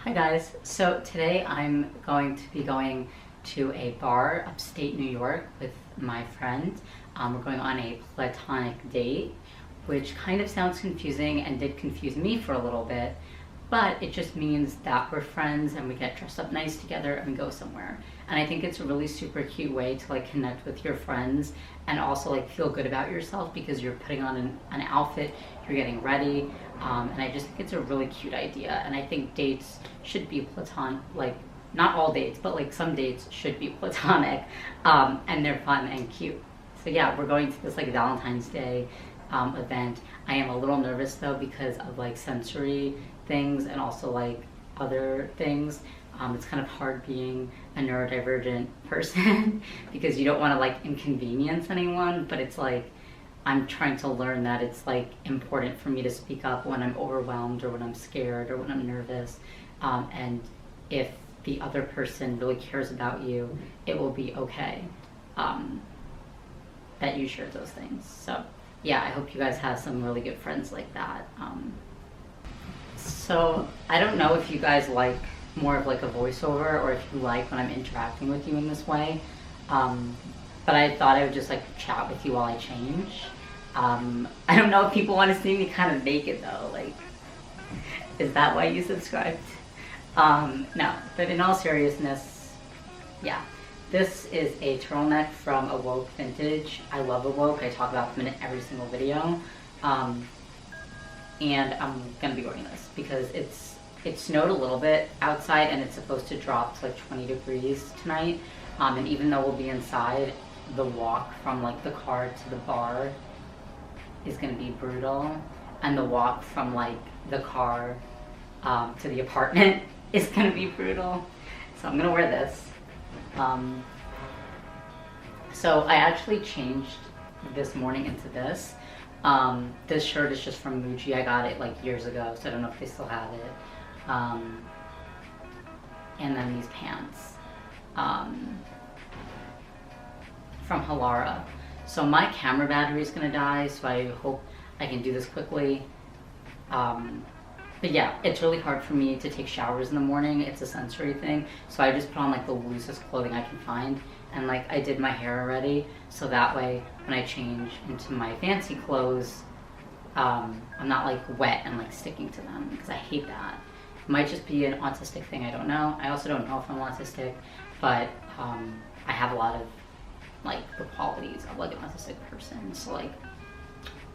Hi guys, so today I'm going to be going to a bar upstate New York with my friend. We're going on a platonic date, which kind of sounds confusing and did confuse me for a little bit, but it just means that we're friends and we get dressed up nice together and we go somewhere. And I think it's a really super cute way to like connect with your friends and also like feel good about yourself because you're putting on an outfit, you're getting ready, and I just think it's a really cute idea. And I think dates should be platonic, like not all dates, but like some dates should be platonic, and they're fun and cute. So yeah, we're going to this like Valentine's Day event. I am a little nervous though because of like sensory things and also like other things. It's kind of hard being a neurodivergent person because you don't want to like inconvenience anyone, but it's like I'm trying to learn that it's like important for me to speak up when I'm overwhelmed or when I'm scared or when I'm nervous, and if the other person really cares about you, it will be okay that you share those things. So yeah, I hope you guys have some really good friends like that. So I don't know if you guys like more of like a voiceover or if you like when I'm interacting with you in this way, but I thought I would just like chat with you while I change. I don't know if people want to see me kind of naked though, like, is that why you subscribed? No, but in all seriousness, yeah. This is a turtleneck from Awoke Vintage. I love Awoke, I talk about them in every single video. And I'm gonna be wearing this because it snowed a little bit outside and it's supposed to drop to like 20 degrees tonight. And even though we'll be inside, the walk from like the car to the bar is gonna be brutal. And the walk from like the car to the apartment is gonna be brutal. So I'm gonna wear this. So I actually changed this morning into this. This shirt is just from Muji. I got it like years ago, so I don't know if they still have it. And then these pants from Halara. So my camera battery is gonna die, so I hope I can do this quickly. But yeah, it's really hard for me to take showers in the morning. It's a sensory thing, so I just put on like the loosest clothing I can find. And like I did my hair already, so that way when I change into my fancy clothes, I'm not like wet and like sticking to them because I hate that. It might just be an autistic thing, I don't know. I also don't know if I'm autistic, but I have a lot of like the qualities of like an autistic person, so like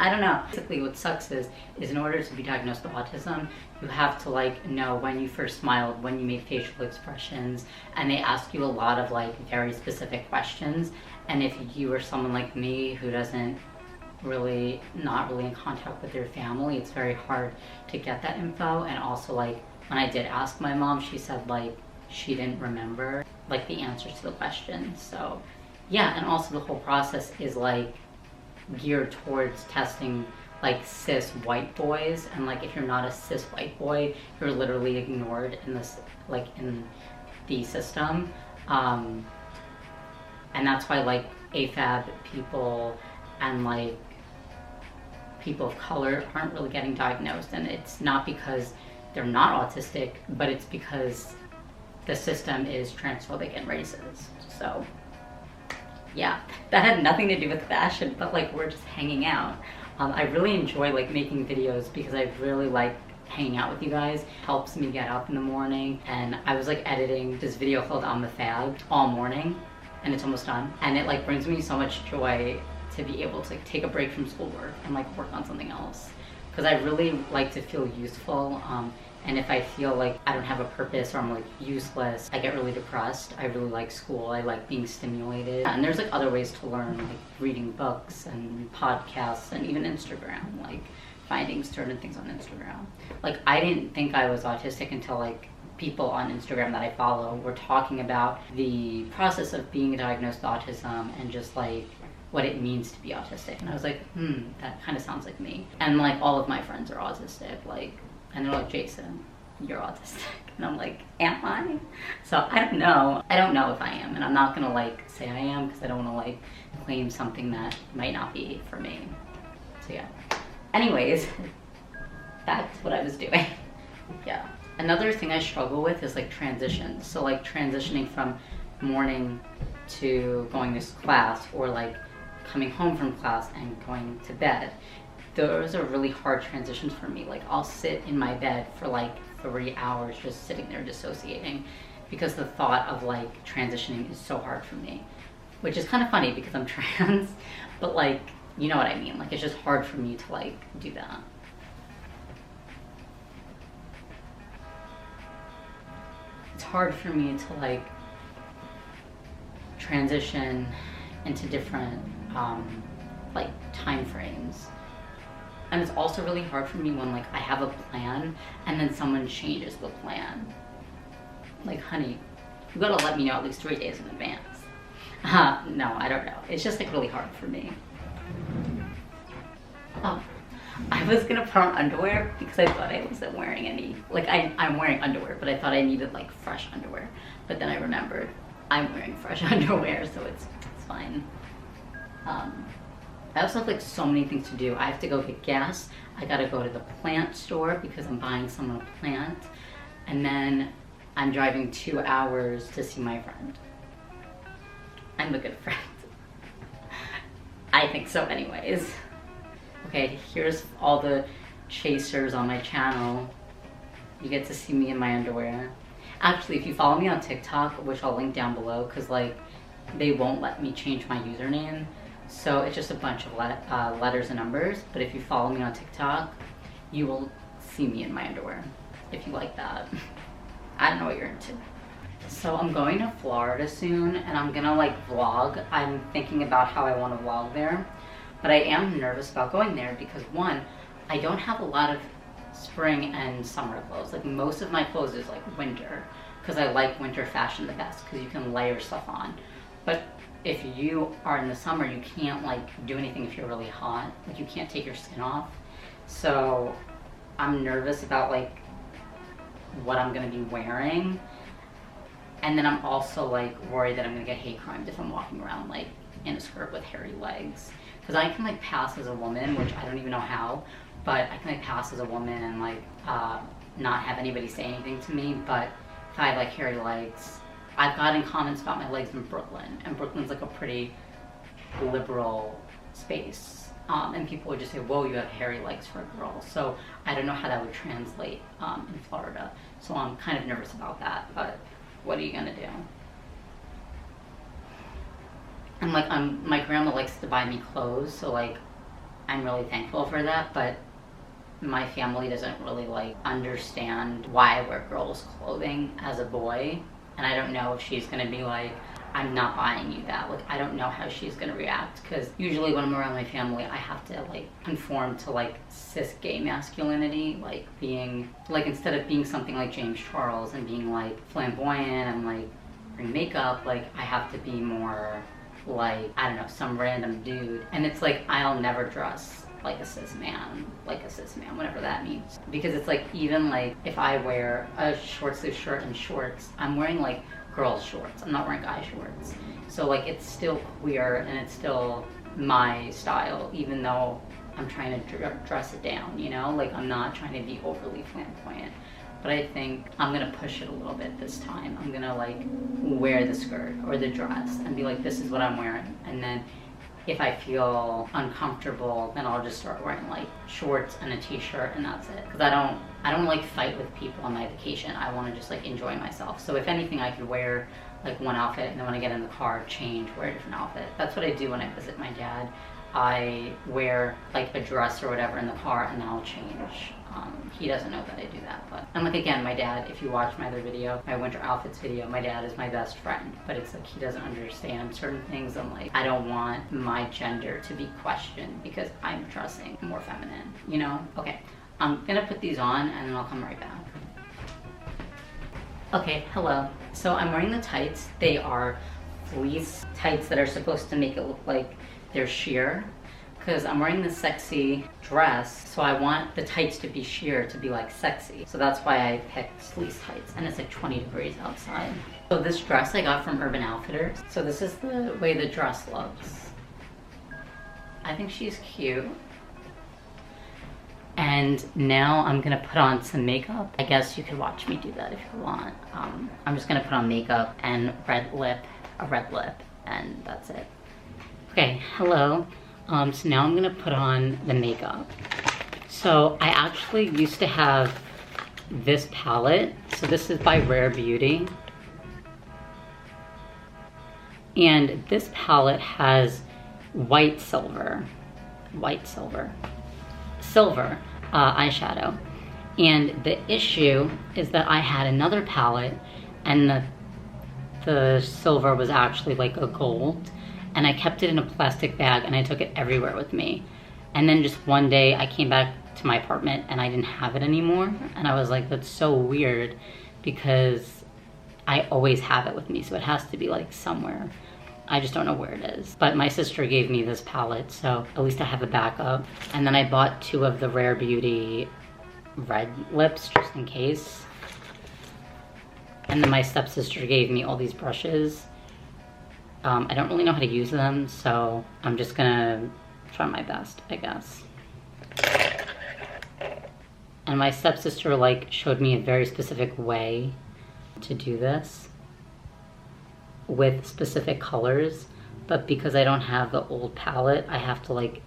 I don't know. Basically what sucks is in order to be diagnosed with autism, you have to like know when you first smiled, when you made facial expressions, and they ask you a lot of like very specific questions. And if you are someone like me who doesn't really, not really in contact with their family, it's very hard to get that info. And also like when I did ask my mom, she said like she didn't remember like the answers to the questions. So yeah, and also the whole process is like geared towards testing like cis white boys, and like if you're not a cis white boy, you're literally ignored in this like in the system, and that's why like AFAB people and like people of color aren't really getting diagnosed. And it's not because they're not autistic, but it's because the system is transphobic and racist. So yeah, that had nothing to do with fashion, but like we're just hanging out. I really enjoy like making videos because I really like hanging out with you guys. It helps me get up in the morning, and I was like editing this video called I'm the Fab all morning, and it's almost done. And it like brings me so much joy to be able to like, take a break from schoolwork and like work on something else, because I really like to feel useful. And if I feel like I don't have a purpose or I'm like useless, I get really depressed. I really like school. I like being stimulated. And there's like other ways to learn, like reading books and podcasts and even Instagram, like finding certain things on Instagram. Like I didn't think I was autistic until like people on Instagram that I follow were talking about the process of being diagnosed with autism and just like what it means to be autistic. And I was like, that kind of sounds like me. And like all of my friends are autistic, like, and they're like, Jason, you're autistic. And I'm like, am I? So I don't know. I don't know if I am. And I'm not gonna like say I am because I don't wanna like claim something that might not be for me. So yeah. Anyways, that's what I was doing. Yeah. Another thing I struggle with is like transitions. So like transitioning from morning to going to class, or like coming home from class and going to bed. Those are really hard transitions for me. Like I'll sit in my bed for like 3 hours just sitting there dissociating, because the thought of like transitioning is so hard for me, which is kind of funny because I'm trans, but like, you know what I mean? Like it's just hard for me to like do that. It's hard for me to like transition into different like time frames. And it's also really hard for me when like I have a plan and then someone changes the plan. Like, honey, you gotta let me know at least 3 days in advance. No, I don't know. It's just like really hard for me. Oh, I was gonna put on underwear because I thought I wasn't wearing any. Like I'm wearing underwear, but I thought I needed like fresh underwear. But then I remembered I'm wearing fresh underwear, so it's fine. I also have like so many things to do. I have to go get gas. I gotta go to the plant store because I'm buying someone a plant. And then I'm driving 2 hours to see my friend. I'm a good friend. I think so anyways. Okay, here's all the chasers on my channel. You get to see me in my underwear. Actually, if you follow me on TikTok, which I'll link down below, because like they won't let me change my username. So it's just a bunch of letters and numbers. But if you follow me on TikTok, you will see me in my underwear, if you like that. I don't know what you're into. So I'm going to Florida soon, and I'm gonna like vlog. I'm thinking about how I want to vlog there. But I am nervous about going there because one, I don't have a lot of spring and summer clothes. Like most of my clothes is like winter, because I like winter fashion the best because you can layer stuff on. But if you are in the summer, you can't like do anything if you're really hot. Like you can't take your skin off. So I'm nervous about like what I'm gonna be wearing. And then I'm also like worried that I'm gonna get hate crimed if I'm walking around like in a skirt with hairy legs. Because I can like pass as a woman, which I don't even know how, but I can like pass as a woman and like not have anybody say anything to me. But if I have like hairy legs, I've gotten comments about my legs in Brooklyn, and Brooklyn's like a pretty liberal space. And people would just say, whoa, you have hairy legs for a girl. So I don't know how that would translate in Florida. So I'm kind of nervous about that, but what are you gonna do? And like my grandma likes to buy me clothes, so like I'm really thankful for that, but my family doesn't really like understand why I wear girls' clothing as a boy. And I don't know if she's gonna be like, I'm not buying you that. Like I don't know how she's gonna react, because usually when I'm around my family I have to like conform to like cis gay masculinity, like being like, instead of being something like James Charles and being like flamboyant and like wearing makeup, like I have to be more like, I don't know, some random dude. And it's like I'll never dress like a cis man, whatever that means. Because it's like, even like if I wear a short sleeve shirt and shorts, I'm wearing like girls shorts, I'm not wearing guy shorts. So like it's still queer and it's still my style, even though I'm trying to dress it down, you know? Like I'm not trying to be overly flamboyant. But I think I'm gonna push it a little bit this time. I'm gonna like wear the skirt or the dress and be like, this is what I'm wearing. And then if I feel uncomfortable, then I'll just start wearing like shorts and a t-shirt, and that's it. Because I don't like fight with people on my vacation. I want to just like enjoy myself. So if anything, I could wear like one outfit, and then when I get in the car, change, wear a different outfit. That's what I do when I visit my dad. I wear like a dress or whatever in the car, and then I'll change. He doesn't know that I do that, but, and like again, my dad, if you watch my other video, my winter outfits video, my dad is my best friend, but it's like he doesn't understand certain things, and like I don't want my gender to be questioned because I'm dressing more feminine, you know? Okay, I'm gonna put these on and then I'll come right back. Okay, hello. So I'm wearing the tights. They are fleece tights that are supposed to make it look like they're sheer, because I'm wearing this sexy dress, so I want the tights to be sheer to be like sexy. So that's why I picked fleece tights, and it's like 20 degrees outside. So this dress I got from Urban Outfitters. So this is the way the dress looks. I think she's cute. And now I'm gonna put on some makeup. I guess you could watch me do that if you want. I'm just gonna put on makeup and a red lip, and that's it. Okay, hello. So now I'm gonna put on the makeup. So I actually used to have this palette. So this is by Rare Beauty. And this palette has white silver eyeshadow. And the issue is that I had another palette and the silver was actually like a gold, and I kept it in a plastic bag and I took it everywhere with me. And then just one day I came back to my apartment and I didn't have it anymore. And I was like, that's so weird because I always have it with me. So it has to be like somewhere. I just don't know where it is. But my sister gave me this palette, so at least I have a backup. And then I bought 2 of the Rare Beauty red lips just in case. And then my stepsister gave me all these brushes. I don't really know how to use them, so I'm just gonna try my best, I guess. And my stepsister like showed me a very specific way to do this with specific colors, but because I don't have the old palette, I have to like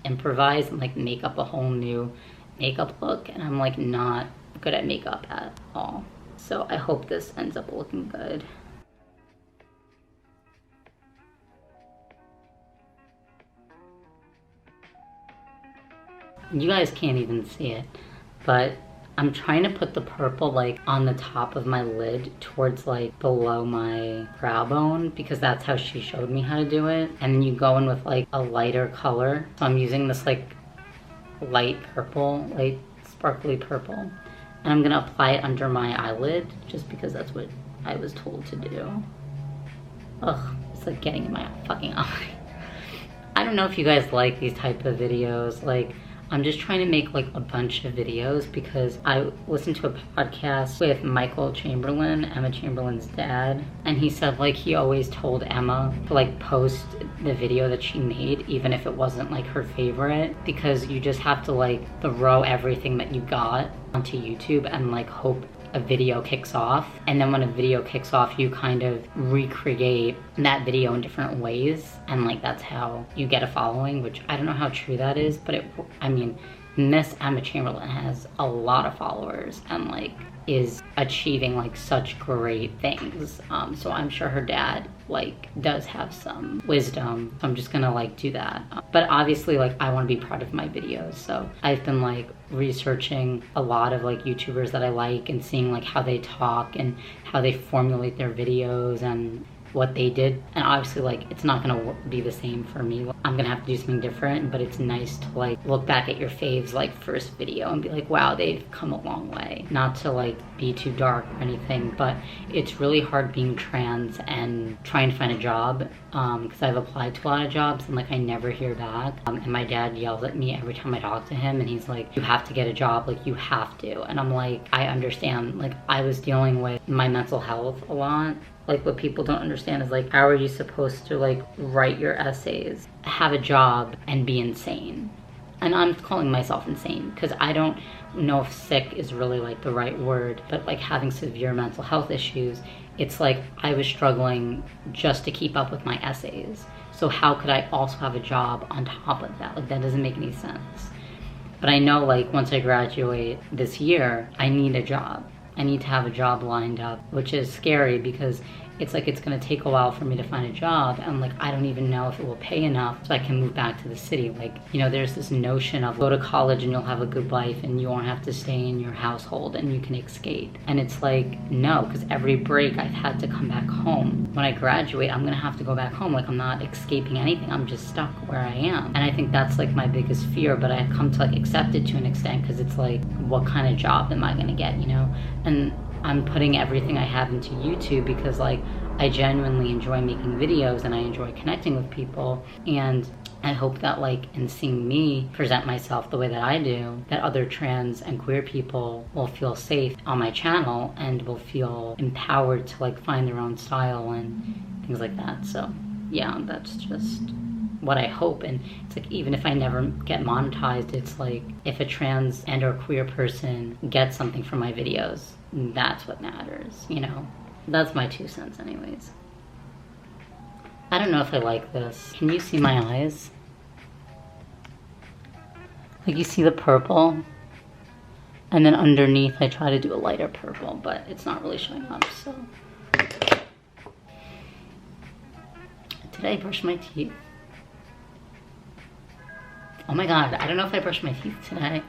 improvise and like make up a whole new makeup look, and I'm like not good at makeup at all. So I hope this ends up looking good. You guys can't even see it, but I'm trying to put the purple like on the top of my lid towards like below my brow bone, because that's how she showed me how to do it. And then you go in with like a lighter color. So I'm using this like light purple, light sparkly purple. And I'm gonna apply it under my eyelid just because that's what I was told to do. Ugh, it's like getting in my fucking eye. I don't know if you guys like these type of videos. Like, I'm just trying to make like a bunch of videos because I listened to a podcast with Michael Chamberlain, Emma Chamberlain's dad, and he said like he always told Emma to like post the video that she made even if it wasn't like her favorite, because you just have to like throw everything that you got onto YouTube and like hope a video kicks off. And then when a video kicks off, you kind of recreate that video in different ways, and like that's how you get a following, which I don't know how true that is, but I mean, Miss Emma Chamberlain has a lot of followers and like is achieving like such great things. So I'm sure her dad like does have some wisdom. So I'm just gonna like do that. But obviously like I want to be proud of my videos. So I've been like researching a lot of like YouTubers that I like and seeing like how they talk and how they formulate their videos and what they did. And obviously like it's not gonna be the same for me. I'm gonna have to do something different, but it's nice to like look back at your faves like first video and be like, wow, they've come a long way. Not to like be too dark or anything, but it's really hard being trans and trying to find a job, because I've applied to a lot of jobs and like I never hear back. And my dad yells at me every time I talk to him, and he's like, you have to get a job, like you have to. And I'm like, I understand. Like I was dealing with my mental health a lot. Like what people don't understand is like, how are you supposed to like write your essays, have a job, and be insane? And I'm calling myself insane because I don't know if sick is really like the right word, but like having severe mental health issues, it's like I was struggling just to keep up with my essays. So how could I also have a job on top of that? Like that doesn't make any sense. But I know like once I graduate this year, I need a job. I need to have a job lined up, which is scary because it's like it's gonna take a while for me to find a job, and like I don't even know if it will pay enough so I can move back to the city. Like, you know, there's this notion of go to college and you'll have a good life and you won't have to stay in your household and you can escape. And it's like, no, because every break I've had to come back home. When I graduate, I'm gonna have to go back home. Like I'm not escaping anything, I'm just stuck where I am. And I think that's like my biggest fear, but I've come to like accept it to an extent because it's like, what kind of job am I gonna get, you know? And I'm putting everything I have into YouTube because like I genuinely enjoy making videos and I enjoy connecting with people, and I hope that like in seeing me present myself the way that I do, that other trans and queer people will feel safe on my channel and will feel empowered to like find their own style and things like that. So yeah, that's just what I hope. And it's like, even if I never get monetized, it's like, if a trans and or queer person gets something from my videos, that's what matters, you know? That's my 2 cents anyways. I don't know if I like this. Can you see my eyes? Like, you see the purple? And then underneath I try to do a lighter purple, but it's not really showing up, so. Did I brush my teeth? Oh my god, I don't know if I brushed my teeth today.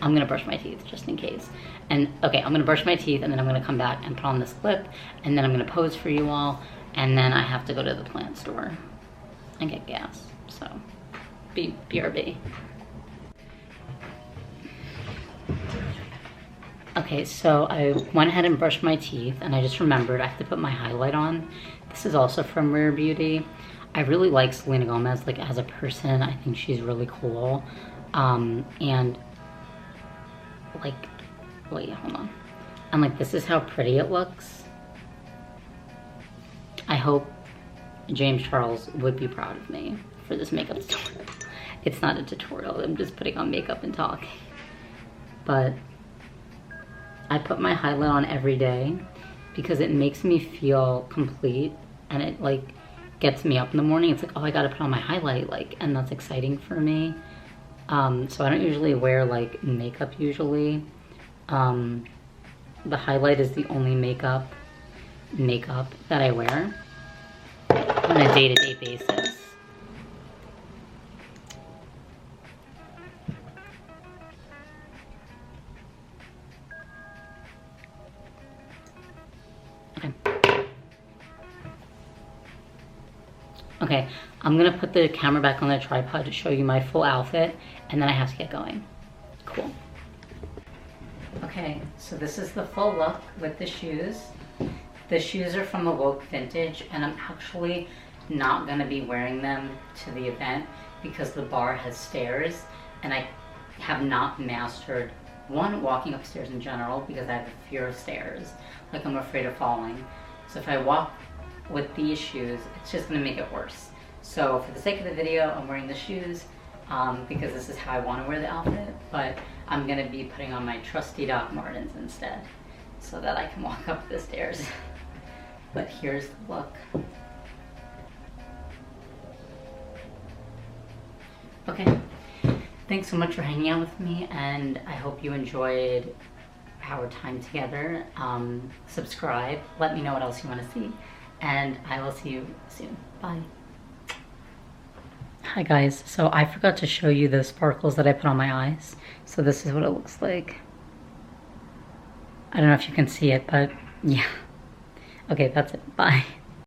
I'm gonna brush my teeth just in case. And okay, I'm gonna brush my teeth and then I'm gonna come back and put on this clip and then I'm gonna pose for you all, and then I have to go to the plant store and get gas. So, BRB. Okay, so I went ahead and brushed my teeth and I just remembered I have to put my highlight on. This is also from Rare Beauty. I really like Selena Gomez, like, as a person. I think she's really cool. And like, wait, hold on. And like, this is how pretty it looks. I hope James Charles would be proud of me for this makeup tutorial. It's not a tutorial, I'm just putting on makeup and talking. But I put my highlight on every day because it makes me feel complete, and it like gets me up in the morning. It's like, oh, I gotta put on my highlight, like, and that's exciting for me. So I don't usually wear like makeup usually. The highlight is the only makeup that I wear on a day-to-day basis. Okay, I'm gonna put the camera back on the tripod to show you my full outfit, and then I have to get going. Cool. Okay, so this is the full look with the shoes. The shoes are from Awoke Vintage, and I'm actually not gonna be wearing them to the event because the bar has stairs, and I have not mastered, one, walking upstairs in general because I have a fear of stairs. Like, I'm afraid of falling. So if I walk with these shoes, it's just gonna make it worse. So for the sake of the video, I'm wearing the shoes because this is how I want to wear the outfit, but I'm gonna be putting on my trusty Doc Martens instead so that I can walk up the stairs. But here's the look. Okay, thanks so much for hanging out with me, and I hope you enjoyed our time together. Subscribe, let me know what else you want to see, and I will see you soon. Bye. Hi guys, so I forgot to show you the sparkles that I put on my eyes. So this is what it looks like. I don't know if you can see it, but yeah. Okay, that's it. Bye.